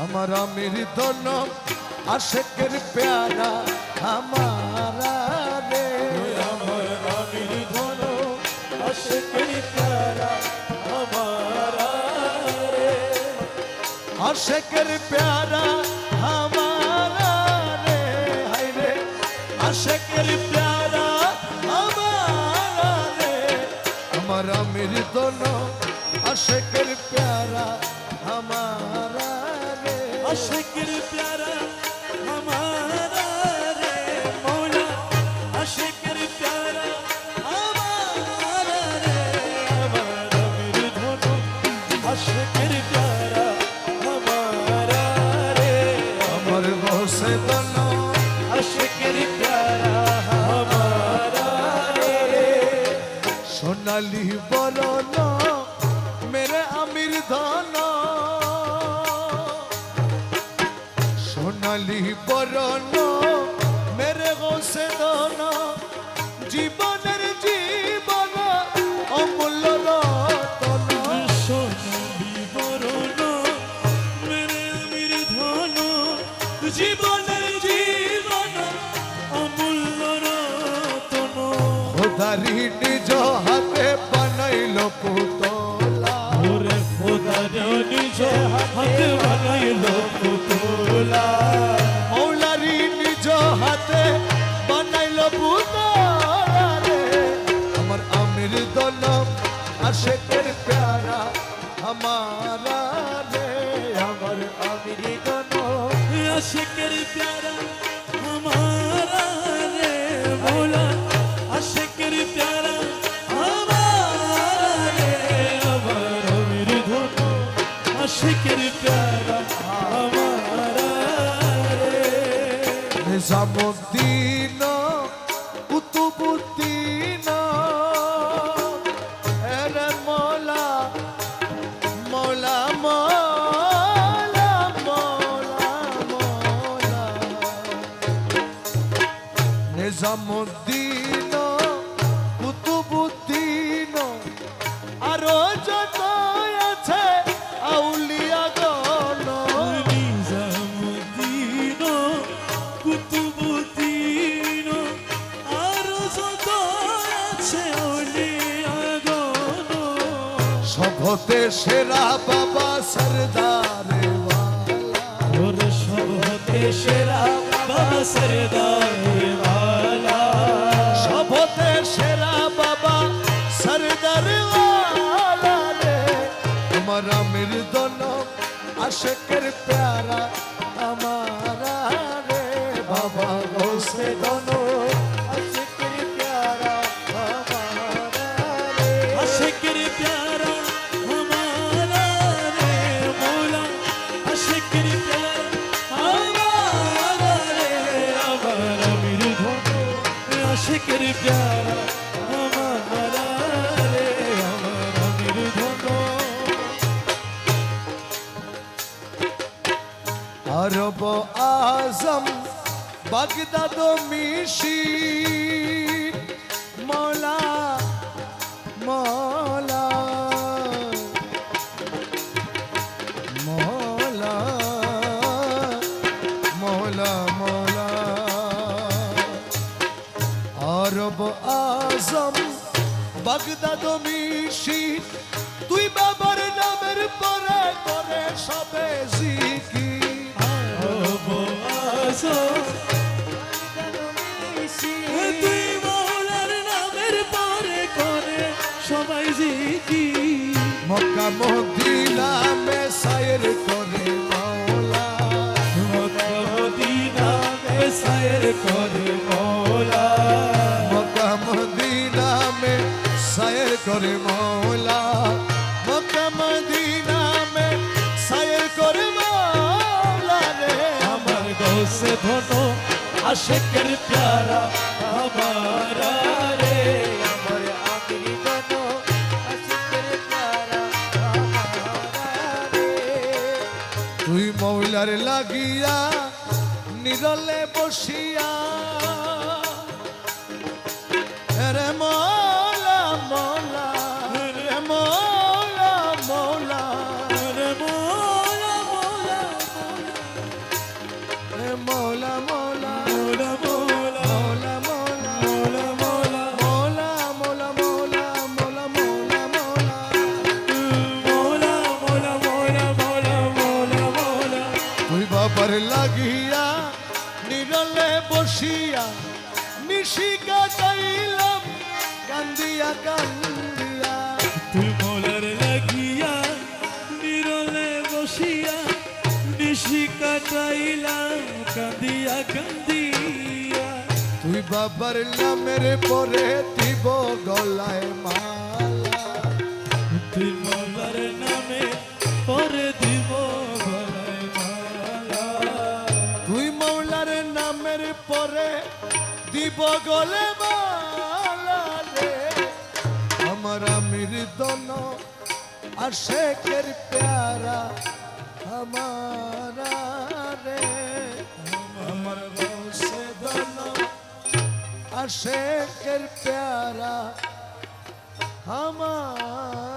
আমার আমির ধন আশেকের প্যারা আমারা রে আমার আমির ধন আশেকের প্যারা আমারা রে আশেকের প্যারা আমারা রে হাই রে আশেকের প্যারা আমারা রে আমার আমির ধন আশেকের প্যারা আমারা রে আশেকের প্যারা আমারা রে মৌলা আশেকের প্যারা আমারা রে আমার আমির ধন আশেকের প্যারা আমারা রে আমার বসে ধন আশেকের প্যারা আমারা রে সোনালি বরণ মেরে আমির ধন সোনালি বরণ মেরে বসে ধন জীবনের জীবন অমূল্য রতন সোনালি বরণ মেরে আমির ধন জীবনের জীবন অমূল্য রতন খোদারি নিজ হাতে বানাইল পুতলা ওরে খোদার নিজ হাতে বানাইল পুতুলা মৌলারি নিজ হাতে বানাইল পুতলা রে আমার আমির দল আশেকের প্যারা আমারা রে আমার আমির দল আশেকের প্যারা আমারা রে মৌলা আশেকের প্যারা আমারা রে আমার আমির ধন আশেকের প্যারা আমারা রে নিজামুদ্দিন কুতুবুদ্দিন এরে মৌলা মৌলা মৌলা মৌলা মৌলা নিজামুদ্দিন কুতুবুদ্দিন আরো যত আছে আউলিয়া গণ নিজামুদ্দিন কুতুবুদ্দিন আরো যত আছে আউলিয়াগণ সভতে সেরা বাবা সরদারে ওর সবতে সেরা বাবা সরদারে ওয়ালা সভতে সেরা বাবা সরদারে রে আমার আমির দল আশেকের প্যারা আমারা রে বাবা গোসে দল আশেকের প্যারা আমারা রে আশেকের প্যারা আমারা রে মৌলা আশেকের প্যারা আমারা রে আমার আমির ধন আশেকের প্যারা আমারা রে আমার আমির ধন আরব আজম বাগদাদ মিশি মৌলা মৌলা মৌলা মৌলা মৌলা আরব আজম বাগদাদ মিশি তুই বাবার নামের পরে করে সবে জিকির আরব আজম তুই মৌলার নামের পরে করে সবাই জিকির মক্কা মদিনা মে সায়ের করে মৌলা মক্কা মদিনা মে সায়ের করে মৌলা মক্কা মদিনা মে সায়ের করে মৌলা মক্কা মদিনা মে সায়ের করে মৌলা রে আমার গৌসে ধন আশেকের প্যারা আমারা রে আমার আমির দল আশেকের প্যারা আমারা রে তুই মৌলার লাগিয়া নিরলে বসিয়া রে মৌলা মৌলা রে মৌলা মৌলা রে মৌলা মৌলা বাবার লাগিয়া নিরলে বসিয়া নিশি কাটাইলাম কান্দিয়া কান্দিয়া তুই মোলার লাগিয়া নিরলে বসিয়া নিশি কাটাইলাম কান্দিয়া কান্দিয়া তুই বাবার নামের পরে দিব গলায় মালা তুই মোলার নামে পরে দিব গলায় মালা তুই মৌলার নামের পরে দিব গলে মালা রে আমার আমির দন আশেকের প্যারা আমারা রে আমার গৌসে দন আশেকের প্যারা আমার